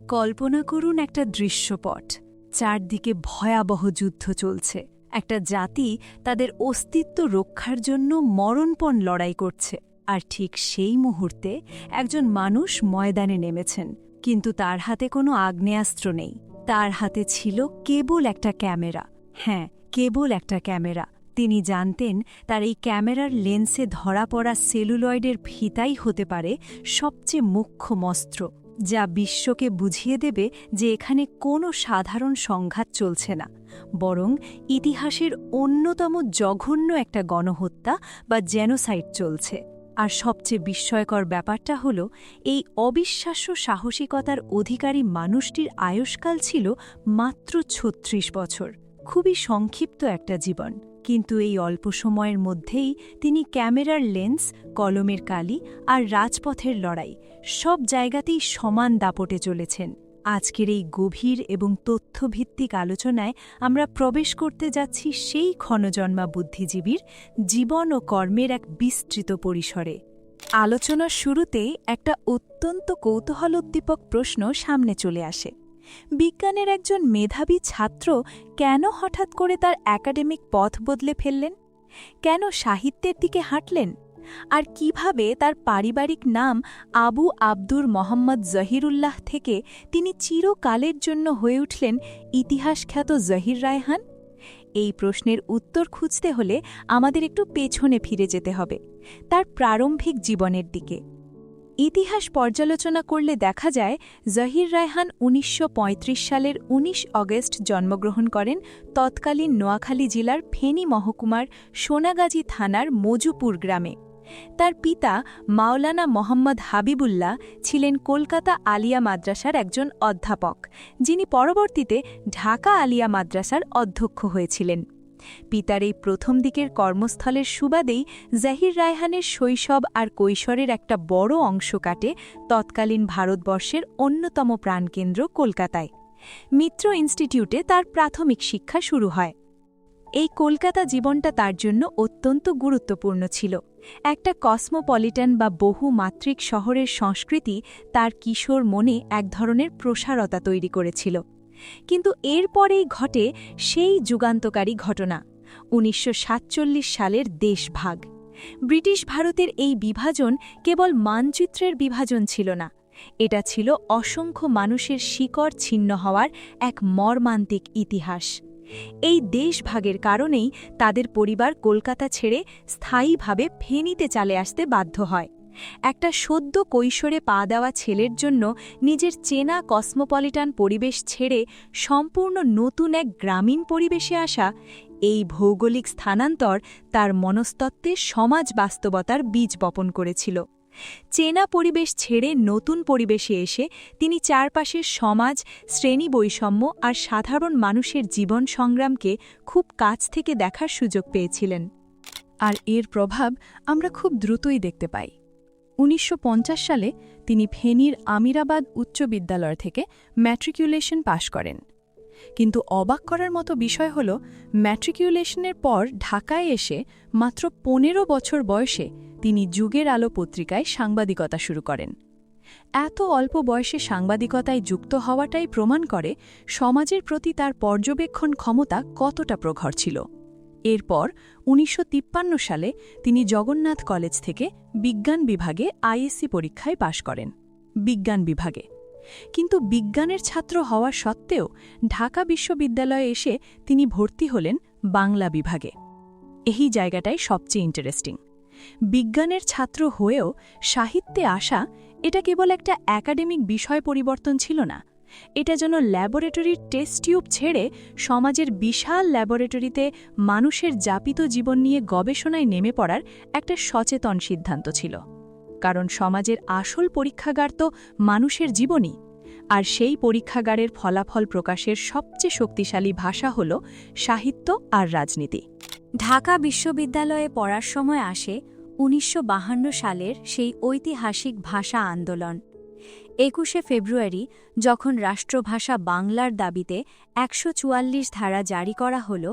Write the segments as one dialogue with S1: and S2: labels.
S1: কল্পনা করুন একটা দৃশ্যপট। চারদিকে ভয়াবহ যুদ্ধ চলছে। একটা জাতি তাদের অস্তিত্ব রক্ষার জন্য মরণপণ লড়াই করছে। আর ঠিক সেই মুহূর্তে একজন মানুষ ময়দানে নেমেছেন, কিন্তু তার হাতে কোনো আগ্নেয়াস্ত্র নেই। তার হাতে ছিল কেবল একটা ক্যামেরা। হ্যাঁ, কেবল একটা ক্যামেরা। তিনি জানতেন তার এই ক্যামেরার লেন্সে ধরা পড়া সেলুলয়েডের ফিতাই হতে পারে সবচেয়ে মোক্ষম অস্ত্র, যা বিশ্বকে বুঝিয়ে দেবে যে এখানে কোনো সাধারণ সংঘাত চলছে না, বরং ইতিহাসের অন্যতম জঘন্য একটা গণহত্যা বা জেনোসাইড চলছে। আর সবচেয়ে বিস্ময়কর ব্যাপারটা হল, এই অবিশ্বাস্য সাহসিকতার অধিকারী মানুষটির আয়ুষ্কাল ছিল মাত্র ৩৬ বছর। খুবই সংক্ষিপ্ত একটা জীবন, কিন্তু এই অল্প সময়ের মধ্যেই তিনি ক্যামেরার লেন্স, কলমের কালি আর রাজপথের লড়াই সব জায়গাতেই সমান দাপটে চলেছেন। আজকের এই গভীর এবং তথ্যভিত্তিক আলোচনায় আমরা প্রবেশ করতে যাচ্ছি সেই ক্ষণজন্মা বুদ্ধিজীবীর জীবন ও কর্মের এক বিস্তৃত পরিসরে। আলোচনার শুরুতেই একটা অত্যন্ত কৌতূহলোদ্দীপক প্রশ্ন সামনে চলে আসে। বিজ্ঞানের একজন মেধাবী ছাত্র কেন হঠাৎ করে তার একাডেমিক পথ বদলে ফেললেন? কেন সাহিত্যের দিকে হাঁটলেন? আর কিভাবে তার পারিবারিক নাম আবু আব্দুর মোহাম্মদ জহিরুল্লাহ থেকে তিনি চিরকালের জন্য হয়ে উঠলেন ইতিহাসখ্যাত জহির রায়হান? এই প্রশ্নের উত্তর খুঁজতে হলে আমাদের একটু পেছনে ফিরে যেতে হবে, তার প্রারম্ভিক জীবনের দিকে। ইতিহাস পর্যালোচনা করলে দেখা যায়, জহির রায়হান ১৯৩৫ সালের ১৯ অগস্ট জন্মগ্রহণ করেন তৎকালীন নোয়াখালী জেলার ফেনী মহকুমার সোনাগাজী থানার মজুপুর গ্রামে। তার পিতা মাওলানা মোহাম্মদ হাবিবুল্লাহ ছিলেন কলকাতা আলিয়া মাদ্রাসার একজন অধ্যাপক, যিনি পরবর্তীতে ঢাকা আলিয়া মাদ্রাসার অধ্যক্ষ হয়েছিলেন। পিতার এই প্রথম দিকের কর্মস্থলের সুবাদেই জহির রায়হানের শৈশব আর কৈশোরের একটা বড় অংশ কাটে তৎকালীন ভারতবর্ষের অন্যতম প্রাণকেন্দ্র কলকাতায়। মিত্র ইনস্টিটিউটে তার প্রাথমিক শিক্ষা শুরু হয়। এই কলকাতা জীবনটা তার জন্য অত্যন্ত গুরুত্বপূর্ণ ছিল। একটা কসমোপলিটান বা বহুমাত্রিক শহরের সংস্কৃতি তার কিশোর মনে এক ধরনের প্রসারতা তৈরি করেছিল। কিন্তু এরপরেই ঘটে সেই যুগান্তকারী ঘটনা, ১৯৪৭ সালের দেশভাগ। ব্রিটিশ ভারতের এই বিভাজন কেবল মানচিত্রের বিভাজন ছিল না, এটা ছিল অসংখ্য মানুষের শিকড় ছিন্ন হওয়ার এক মর্মান্তিক ইতিহাস। এই দেশভাগের কারণেই তাদের পরিবার কলকাতা ছেড়ে স্থায়ীভাবে ফেনীতে চলে আসতে বাধ্য হয়। একটা সদ্য কৈশোরে পা দেওয়া ছেলের জন্য নিজের চেনা কসমোপলিটান পরিবেশ ছেড়ে সম্পূর্ণ নতুন এক গ্রামীণ পরিবেশে আসা, এই ভৌগোলিক স্থানান্তর তার মনস্তত্ত্বে সমাজ বাস্তবতার বীজ বপন করেছিল। চেনা পরিবেশ ছেড়ে নতুন পরিবেশে এসে তিনি চারপাশের সমাজ, শ্রেণী বৈষম্য আর সাধারণ মানুষের জীবন সংগ্রামকে খুব কাছ থেকে দেখার সুযোগ পেয়েছিলেন। আর এর প্রভাব আমরা খুব দ্রুতই দেখতে পাই। ১৯৫০ সালে তিনি ফেনীর আমিরাবাদ উচ্চ বিদ্যালয় থেকে ম্যাট্রিকুলেশন পাশ করেন। কিন্তু অবাক করার মতো বিষয় হল, ম্যাট্রিকুলেশনের পর ঢাকায় এসে মাত্র ১৫ বছর বয়সে তিনি যুগের আলো পত্রিকায় সাংবাদিকতা শুরু করেন। এত অল্প বয়সে সাংবাদিকতায় যুক্ত হওয়াটাই প্রমাণ করে সমাজের প্রতি তার পর্যবেক্ষণ ক্ষমতা কতটা প্রখর ছিল। এরপর ১৯৫৩ সালে তিনি জগন্নাথ কলেজ থেকে বিজ্ঞান বিভাগে আইএসসি পরীক্ষায় পাশ করেন। বিজ্ঞান বিভাগে কিন্তু বিজ্ঞানের ছাত্র হওয়া সত্ত্বেও ঢাকা বিশ্ববিদ্যালয়ে এসে তিনি ভর্তি হলেন বাংলা বিভাগে। এই জায়গাটাই সবচেয়ে ইন্টারেস্টিং। বিজ্ঞানের ছাত্র হয়েও সাহিত্যে আসা, এটা কেবল একটা একাডেমিক বিষয় পরিবর্তন ছিল না, এটা যেন ল্যাবরেটরির টেস্ট টিউব ছেড়ে সমাজের বিশাল ল্যাবরেটরিতে মানুষের যাপিত জীবন নিয়ে গবেষণায় নেমে পড়ার একটা সচেতন সিদ্ধান্ত ছিল। কারণ সমাজের আসল পরীক্ষাগার তো মানুষের জীবনই, আর সেই পরীক্ষাগারের ফলাফল প্রকাশের সবচেয়ে শক্তিশালী ভাষা হল সাহিত্য আর রাজনীতি।
S2: ঢাকা বিশ্ববিদ্যালয়ে পড়ার সময় আসে ১৯৫২ সালের সেই ঐতিহাসিক ভাষা আন্দোলন। ২১শে ফেব্রুয়ারি যখন রাষ্ট্রভাষা বাংলার দাবিতে ১৪৪ ধারা জারি করা হল,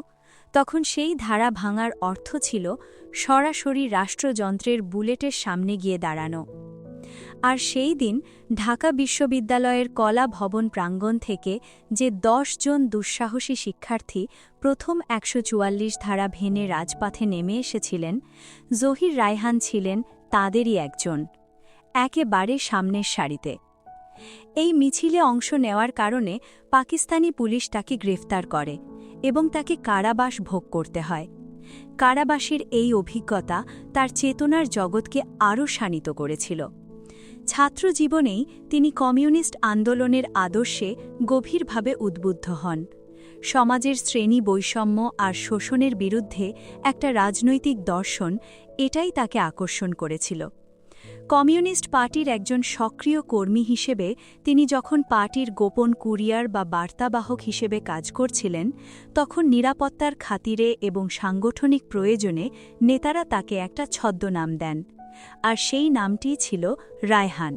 S2: তখন সেই ধারা ভাঙার অর্থ ছিল সরাসরি রাষ্ট্রযন্ত্রের বুলেটের সামনে গিয়ে দাঁড়ানো। আর সেই দিন ঢাকা বিশ্ববিদ্যালয়ের কলা ভবন প্রাঙ্গণ থেকে যে ১০ জন দুঃসাহসী শিক্ষার্থী প্রথম ১৪৪ ধারা ভেঙে রাজপথে নেমে এসেছিলেন, জহির রায়হান ছিলেন তাদেরই একজন, একেবারে সামনের সারিতে। এই মিছিলে অংশ নেওয়ার কারণে পাকিস্তানি পুলিশ তাকে গ্রেফতার করে এবং তাকে কারাবাস ভোগ করতে হয়। কারাবাসের এই অভিজ্ঞতা তার চেতনার জগৎকে আরও শানিত করেছিল। ছাত্রজীবনেই তিনি কমিউনিস্ট আন্দোলনের আদর্শে গভীরভাবে উদ্বুদ্ধ হন। সমাজের শ্রেণী বৈষম্য আর শোষণের বিরুদ্ধে একটা রাজনৈতিক দর্শন, এটাই তাকে আকর্ষণ করেছিল। কমিউনিস্ট পার্টির একজন সক্রিয় কর্মী হিসেবে তিনি যখন পার্টির গোপন কুরিয়ার বা বার্তাবাহক হিসেবে কাজ করছিলেন, তখন নিরাপত্তার খাতিরে এবং সাংগঠনিক প্রয়োজনে নেতারা তাকে একটা ছদ্মনাম দেন, আর সেই নামটিই ছিল রায়হান।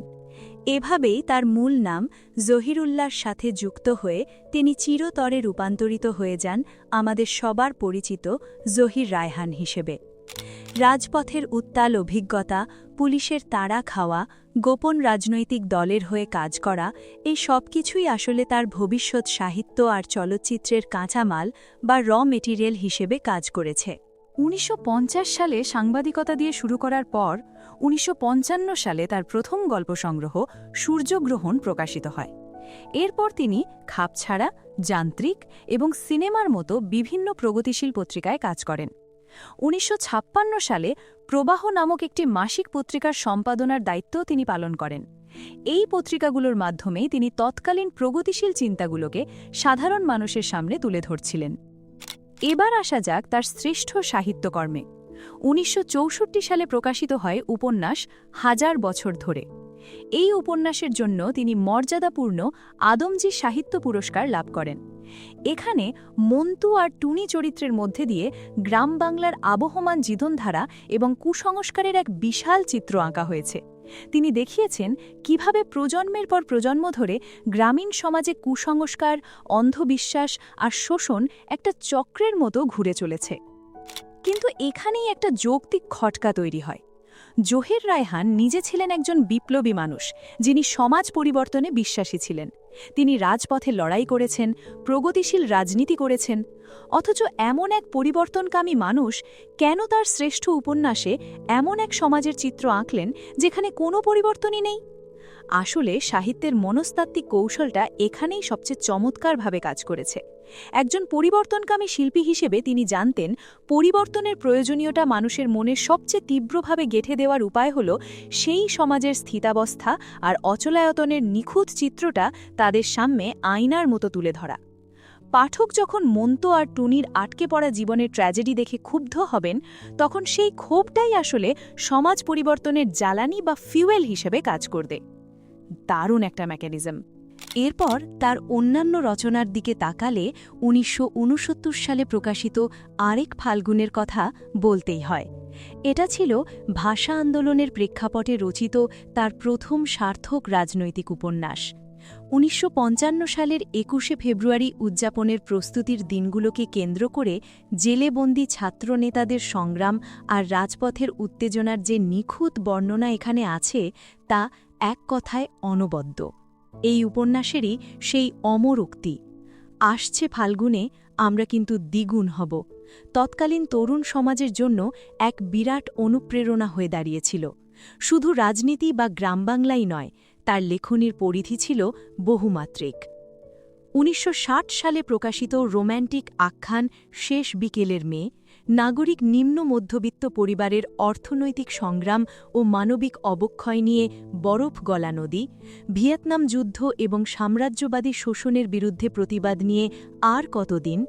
S2: এভাবেই তার মূল নাম জহিরুল্লাহর সাথে যুক্ত হয়ে তিনি চিরতরে রূপান্তরিত হয়ে যান আমাদের সবার পরিচিত জহির রায়হান হিসেবে। রাজপথের উত্তাল অভিজ্ঞতা, পুলিশের তাড়া খাওয়া, গোপন রাজনৈতিক দলের হয়ে কাজ করা, এই সব কিছুই আসলে তার ভবিষ্যৎ সাহিত্য আর চলচ্চিত্রের কাঁচামাল বা র মেটেরিয়াল হিসেবে কাজ করেছে।
S1: ১৯৫০ সালে সাংবাদিকতা দিয়ে শুরু করার পর ১৯৫৫ সালে তার প্রথম গল্প সংগ্রহ সূর্যগ্রহণ প্রকাশিত হয়। এরপর তিনি খাপছাড়া, যান্ত্রিক এবং সিনেমার মতো বিভিন্ন প্রগতিশীল পত্রিকায় কাজ করেন। ১৯৫৬ সালে প্রবাহ নামক একটি মাসিক পত্রিকার সম্পাদনার দায়িত্বও তিনি পালন করেন। এই পত্রিকাগুলোর মাধ্যমেই তিনি তৎকালীন প্রগতিশীল চিন্তাগুলোকে সাধারণ মানুষের সামনে তুলে ধরছিলেন। এবার আসা যাক তার শ্রেষ্ঠ সাহিত্যকর্মে। ১৯৬৪ সালে প্রকাশিত হয় উপন্যাস হাজার বছর ধরে। এই উপন্যাসের জন্য তিনি মর্যাদাপূর্ণ আদমজী সাহিত্য পুরস্কার লাভ করেন। এখানে মন্তু আর টুনি চরিত্রের মধ্যে দিয়ে গ্রাম বাংলার আবহমান জীবনধারা এবং কুসংস্কারের এক বিশাল চিত্র আঁকা হয়েছে। তিনি দেখিয়েছেন কিভাবে প্রজন্মের পর প্রজন্ম ধরে গ্রামীণ সমাজে কুসংস্কার, অন্ধবিশ্বাস আর শোষণ একটা চক্রের মতো ঘুরে চলেছে। কিন্তু এখানেই একটা যৌক্তিক খটকা তৈরি হয়। জহির রায়হান নিজে ছিলেন একজন বিপ্লবী মানুষ, যিনি সমাজ পরিবর্তনে বিশ্বাসী ছিলেন। তিনি রাজপথে লড়াই করেছেন, প্রগতিশীল রাজনীতি করেছেন। অথচ এমন এক পরিবর্তনকামী মানুষ কেন তার শ্রেষ্ঠ উপন্যাসে এমন এক সমাজের চিত্র আঁকলেন যেখানে কোনো পরিবর্তনই নেই? আসলে সাহিত্যের মনস্তাত্ত্বিক কৌশলটা এখানেই সবচেয়ে চমৎকারভাবে কাজ করেছে। একজন পরিবর্তনকামী শিল্পী হিসেবে তিনি জানতেন পরিবর্তনের প্রয়োজনীয়তা মানুষের মনে সবচেয়ে তীব্রভাবে গেঁথে দেওয়ার উপায় হল সেই সমাজের স্থিতাবস্থা আর অচলায়তনের নিখুঁত চিত্রটা তাদের সামনে আয়নার মতো তুলে ধরা। পাঠক যখন মন্তু আর টুনির আটকে পড়া জীবনের ট্র্যাজেডি দেখে ক্ষুব্ধ হবেন, তখন সেই ক্ষোভটাই আসলে সমাজ পরিবর্তনের জ্বালানি বা ফিউয়েল হিসেবে কাজ করবে। দারুণ একটা মেকানিজম। এরপর তার অন্যান্য রচনার দিকে তাকালে ১৯৬৯ সালে প্রকাশিত আরেক ফাল্গুনের কথা বলতেই হয়। এটা ছিল ভাষা আন্দোলনের প্রেক্ষাপটে রচিত তার প্রথম সার্থক রাজনৈতিক উপন্যাস। ১৯৫৫ সালের ২১শে ফেব্রুয়ারি উদযাপনের প্রস্তুতির দিনগুলোকে কেন্দ্র করে জেলেবন্দি ছাত্রনেতাদের সংগ্রাম আর রাজপথের উত্তেজনার যে নিখুঁত বর্ণনা এখানে আছে, তা এক কথায় অনবদ্য। এই উপন্যাসেরই সেই অমর উক্তি, আসছে ফাল্গুনে আমরা কিন্তু দ্বিগুণ হব, তৎকালীন তরুণ সমাজের জন্য এক বিরাট অনুপ্রেরণা হয়ে দাঁড়িয়েছিল। শুধু রাজনীতি বা গ্রামবাংলাই নয়, তার লেখনীর পরিধি ছিল বহুমাত্রিক। ১৯৬০ সালে প্রকাশিত রোম্যান্টিক আখ্যান শেষ বিকেলের মেয়ে, নাগরিক নিম্ন মধ্যবিত্ত পরিবারের অর্থনৈতিক সংগ্রাম ও মানবিক অবক্ষয় নিয়ে বরফ গলা নদী, ভিয়েতনাম যুদ্ধ এবং সাম্রাজ্যবাদী শোষণের বিরুদ্ধে প্রতিবাদ নিয়ে আর কতদিন,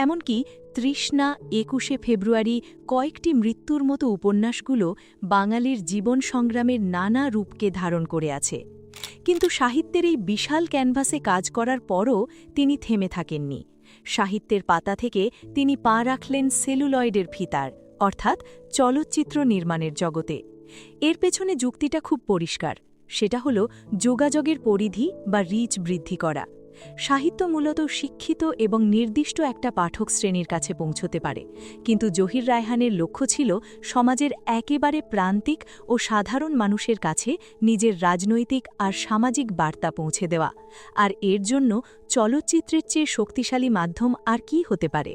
S1: এমনকি তৃষ্ণা, ২১শে ফেব্রুয়ারি, কয়েকটি মৃত্যুর মতো উপন্যাসগুলো বাঙালির জীবন সংগ্রামের নানা রূপকে ধারণ করে আছে। কিন্তু সাহিত্যের এই বিশাল ক্যানভাসে কাজ করার পরও তিনি থেমে থাকেননি। সাহিত্যের পাতা থেকে তিনি পা রাখলেন সেলুলয়েডের ফিতার, অর্থাৎ চলচ্চিত্র নির্মাণের জগতে। এর পেছনে যুক্তিটা খুব পরিষ্কার, সেটা হল যোগাযোগের পরিধি বা রিচ বৃদ্ধি করা। সাহিত্য মূলত শিক্ষিত এবং নির্দিষ্ট একটা পাঠক শ্রেণীর কাছে পৌঁছতে পারে, কিন্তু জহির রায়হানের লক্ষ্য ছিল সমাজের একেবারে প্রান্তিক ও সাধারণ মানুষের কাছে নিজের রাজনৈতিক আর সামাজিক বার্তা পৌঁছে দেওয়া। আর এর জন্য চলচ্চিত্রের চেয়ে শক্তিশালী মাধ্যম আর কি হতে পারে?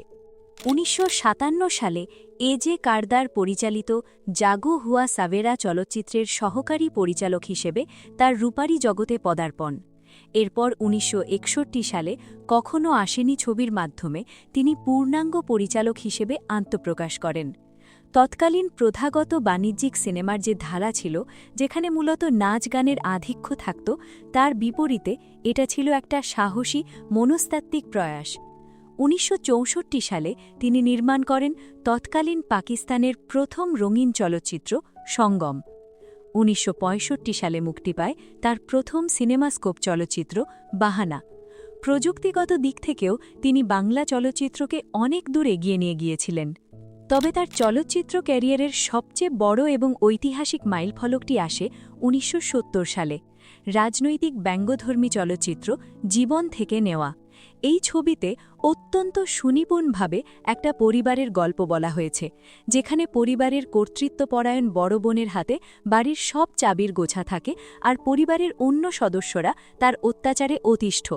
S2: ১৯৫৭ সালে এজে কারদার পরিচালিত জাগো হুয়া সাভেরা চলচ্চিত্রের সহকারী পরিচালক হিসেবে তার রূপালী জগতে পদার্পণ। এরপর ১৯৬১ সালে কখনো আসেনি ছবির মাধ্যমে তিনি পূর্ণাঙ্গ পরিচালক হিসেবে আত্মপ্রকাশ করেন। তৎকালীন প্রথাগত বাণিজ্যিক সিনেমার যে ধারা ছিল, যেখানে মূলত নাচ গানের আধিক্য থাকত, তার বিপরীতে এটা ছিল একটা সাহসী মনস্তাত্ত্বিক প্রয়াস। ১৯৬৪ সালে তিনি নির্মাণ করেন তৎকালীন পাকিস্তানের প্রথম রঙিন চলচ্চিত্র সঙ্গম। ১৯৬৫ সালে মুক্তি পায় তার প্রথম সিনেমাস্কোপ চলচ্চিত্র বাহানা। প্রযুক্তিগত দিক থেকেও তিনি বাংলা চলচ্চিত্রকে অনেক দূর এগিয়ে নিয়ে গিয়েছিলেন। তবে তার চলচ্চিত্র ক্যারিয়ারের সবচেয়ে বড় এবং ঐতিহাসিক মাইলফলকটি আসে ১৯৭০ সালে, রাজনৈতিক ব্যঙ্গধর্মী চলচ্চিত্র জীবন থেকে নেওয়া। এই ছবিতে অত্যন্ত সুনিপুণভাবে একটা পরিবারের গল্প বলা হয়েছে, যেখানে পরিবারের কর্তৃত্বপরায়ণ বড় বোনের হাতে বাড়ির সব চাবির গোছা থাকে আর পরিবারের অন্য সদস্যরা তার অত্যাচারে অতিষ্ঠ।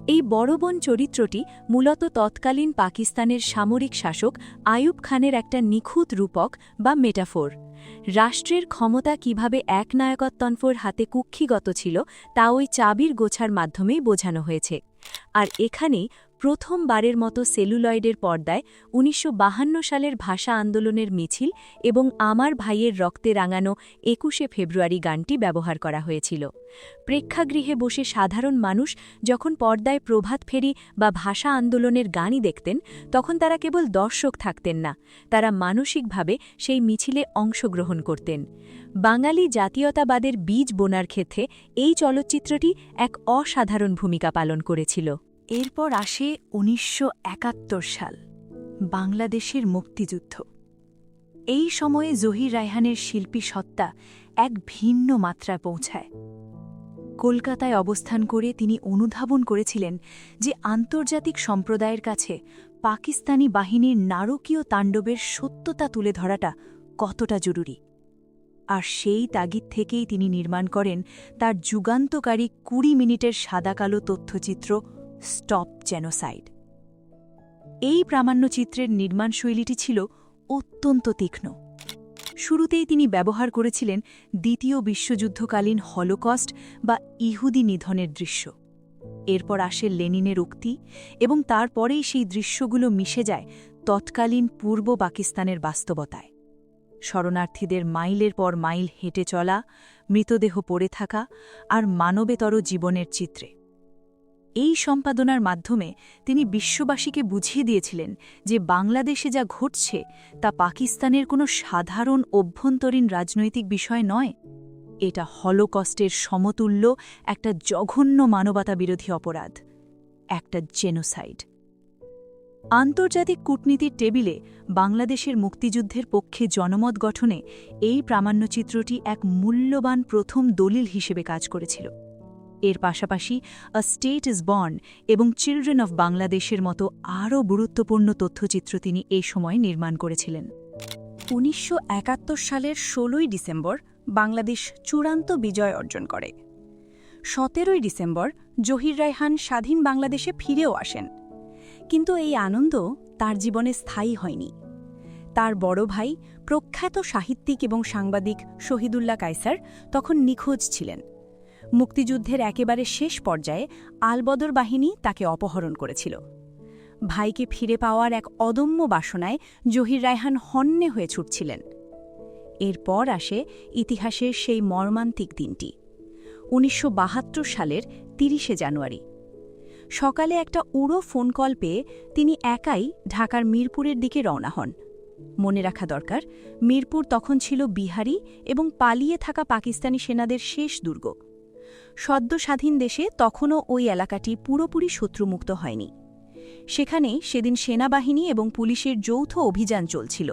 S2: এই বড় বোন চরিত্রটি মূলত তৎকালীন পাকিস্তানের সামরিক শাসক আইয়ুব খানের একটা নিখুঁত রূপক বা মেটাফোর। রাষ্ট্রের ক্ষমতা কিভাবে একনায়কতন্ত্রের হাতে কুক্ষিগত ছিল তা ওই চাবির গোছার মাধ্যমেই বোঝানো হয়েছে। আর এখানেই প্রথমবারের মতো সেলুলয়েডের পর্দায় ১৯৫২ সালের ভাষা আন্দোলনের মিছিল এবং আমার ভাইয়ের রক্তে রাঙানো ২১শে ফেব্রুয়ারি গানটি ব্যবহার করা হয়েছিল। প্রেক্ষাগৃহে বসে সাধারণ মানুষ যখন পর্দায় প্রভাত ফেরি বা ভাষা আন্দোলনের গানই দেখতেন, তখন তারা কেবল দর্শক থাকতেন না, তারা মানসিকভাবে সেই মিছিলে অংশগ্রহণ করতেন। বাঙালি জাতীয়তাবাদের বীজ বোনার ক্ষেত্রে এই চলচ্চিত্রটি এক অসাধারণ ভূমিকা পালন করেছিল।
S1: এরপর আসে ১৯৭১ সাল, বাংলাদেশের মুক্তিযুদ্ধ। এই সময়ে জহির রায়হানের শিল্পী সত্তা এক ভিন্ন মাত্রায় পৌঁছায়। কলকাতায় অবস্থান করে তিনি অনুধাবন করেছিলেন যে আন্তর্জাতিক সম্প্রদায়ের কাছে পাকিস্তানি বাহিনীর নারকীয় তাণ্ডবের সত্যতা তুলে ধরাটা কতটা জরুরি। আর সেই তাগিদ থেকেই তিনি নির্মাণ করেন তার যুগান্তকারী ২০ মিনিটের সাদাকালো তথ্যচিত্র স্টপ জেনোসাইড। এই প্রামাণ্যচিত্রের নির্মাণশৈলীটি ছিল অত্যন্ত তীক্ষ্ণ। শুরুতেই তিনি ব্যবহার করেছিলেন দ্বিতীয় বিশ্বযুদ্ধকালীন হলোকস্ট বা ইহুদি নিধনের দৃশ্য। এরপর আসে লেনিনের উক্তি এবং তারপরেই সেই দৃশ্যগুলো মিশে যায় তৎকালীন পূর্ব পাকিস্তানের বাস্তবতায়। শরণার্থীদের মাইলের পর মাইল হেঁটে চলা, মৃতদেহ পড়ে থাকা আর মানবেতর জীবনের চিত্রে। এই সম্পাদনার মাধ্যমে তিনি বিশ্ববাসীকে বুঝিয়ে দিয়েছিলেন যে বাংলাদেশে যা ঘটছে তা পাকিস্তানের কোনো সাধারণ অভ্যন্তরীণ রাজনৈতিক বিষয় নয়, এটা হলোকস্টের সমতুল্য একটা জঘন্য মানবতাবিরোধী অপরাধ, একটা জেনোসাইড। আন্তর্জাতিক কূটনীতির টেবিলে বাংলাদেশের মুক্তিযুদ্ধের পক্ষে জনমত গঠনে এই প্রামাণ্যচিত্রটি এক মূল্যবান প্রথম দলিল হিসেবে কাজ করেছিল। এর পাশাপাশি আ স্টেট ইজ বর্ন এবং চিলড্রেন অফ বাংলাদেশের মতো আরও গুরুত্বপূর্ণ তথ্যচিত্র তিনি এই সময় নির্মাণ করেছিলেন।
S3: ১৯৭১ সালের ১৬ই ডিসেম্বর বাংলাদেশ চূড়ান্ত বিজয় অর্জন করে। ১৭ই ডিসেম্বর জহির রায়হান স্বাধীন বাংলাদেশে ফিরেও আসেন। কিন্তু এই আনন্দ তার জীবনে স্থায়ী হয়নি। তার বড় ভাই প্রখ্যাত সাহিত্যিক এবং সাংবাদিক শহীদুল্লাহ কায়সার তখন নিখোঁজ ছিলেন। মুক্তিযুদ্ধের একেবারে শেষ পর্যায়ে আলবদর বাহিনী তাকে অপহরণ করেছিল। ভাইকে ফিরে পাওয়ার এক অদম্য বাসনায় জহির রায়হান হন্যে হয়ে ছুটছিলেন। এরপর আসে ইতিহাসের সেই মর্মান্তিক দিনটি, ১৯৭২ সালের ৩০শে জানুয়ারি। সকালে একটা উড়ো ফোন কল পেয়ে তিনি একাই ঢাকার মিরপুরের দিকে রওনা হন। মনে রাখা দরকার, মিরপুর তখন ছিল বিহারি এবং পালিয়ে থাকা পাকিস্তানি সেনাদের শেষ দুর্গ। সদ্য স্বাধীন দেশে তখনও ওই এলাকাটি পুরোপুরি শত্রুমুক্ত হয়নি। সেখানে সেদিন সেনাবাহিনী এবং পুলিশের যৌথ অভিযান চলছিল।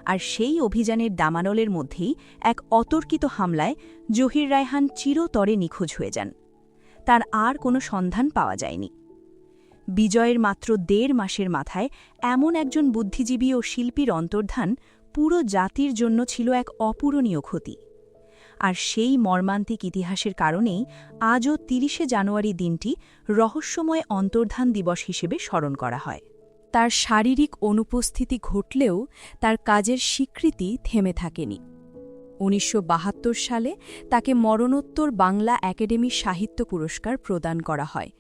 S3: আর সেই অভিযানের দামানলের মধ্যেই এক অতর্কিত হামলায় জহির রায়হান চিরতরে নিখোঁজ হয়ে যান। তার আর কোনো সন্ধান পাওয়া যায়নি। বিজয়ের মাত্র ১.৫ মাসের মাথায় এমন একজন বুদ্ধিজীবী ও শিল্পীর অন্তর্ধান পুরো জাতির জন্য ছিল এক অপূরণীয় ক্ষতি। আর সেই মর্মান্তিক ইতিহাসের কারণেই আজও ৩০শে জানুয়ারি দিনটি রহস্যময় অন্তর্ধান দিবস হিসেবে স্মরণ করা হয়।
S1: তার শারীরিক অনুপস্থিতি ঘটলেও তার কাজের স্বীকৃতি থেমে থাকেনি। ১৯৭২ সালে তাকে মরণোত্তর বাংলা একাডেমি সাহিত্য পুরস্কার প্রদান করা হয়।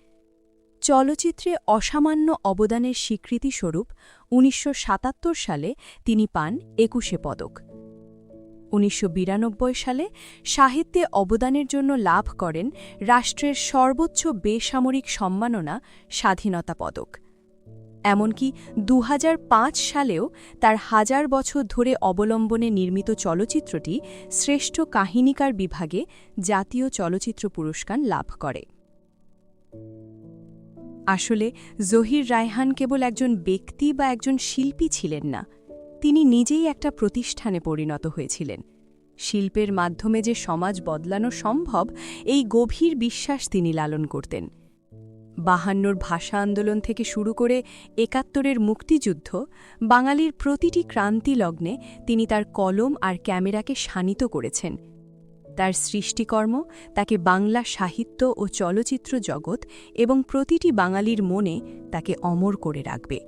S1: চলচ্চিত্রে অসামান্য অবদানের স্বীকৃতিস্বরূপ ১৯৭৭ সালে তিনি পান ২১শে পদক। ১৯৯২ সালে সাহিত্যে অবদানের জন্য লাভ করেন রাষ্ট্রের সর্বোচ্চ বেসামরিক সম্মাননা স্বাধীনতা পদক। এমনকি ২০০৫ সালেও তার ১০০০ বছর ধরে অবলম্বনে নির্মিত চলচ্চিত্রটি শ্রেষ্ঠ কাহিনীকার বিভাগে জাতীয় চলচ্চিত্র পুরস্কার লাভ করে। আসলে জহির রায়হান কেবল একজন ব্যক্তি বা একজন শিল্পী ছিলেন না, তিনি নিজেই একটা প্রতিষ্ঠানে পরিণত হয়েছিলেন। শিল্পের মাধ্যমে যে সমাজ বদলানো সম্ভব, এই গভীর বিশ্বাস তিনি লালন করতেন। ৫২র ভাষা আন্দোলন থেকে শুরু করে ৭১-এর মুক্তিযুদ্ধ, বাঙালির প্রতিটি ক্রান্তি লগ্নে তিনি তার কলম আর ক্যামেরাকে শানিত করেছেন। তার সৃষ্টিকর্ম তাকে বাংলা সাহিত্য ও চলচ্চিত্র জগৎ এবং প্রতিটি বাঙালির মনে তাকে অমর করে রাখবে।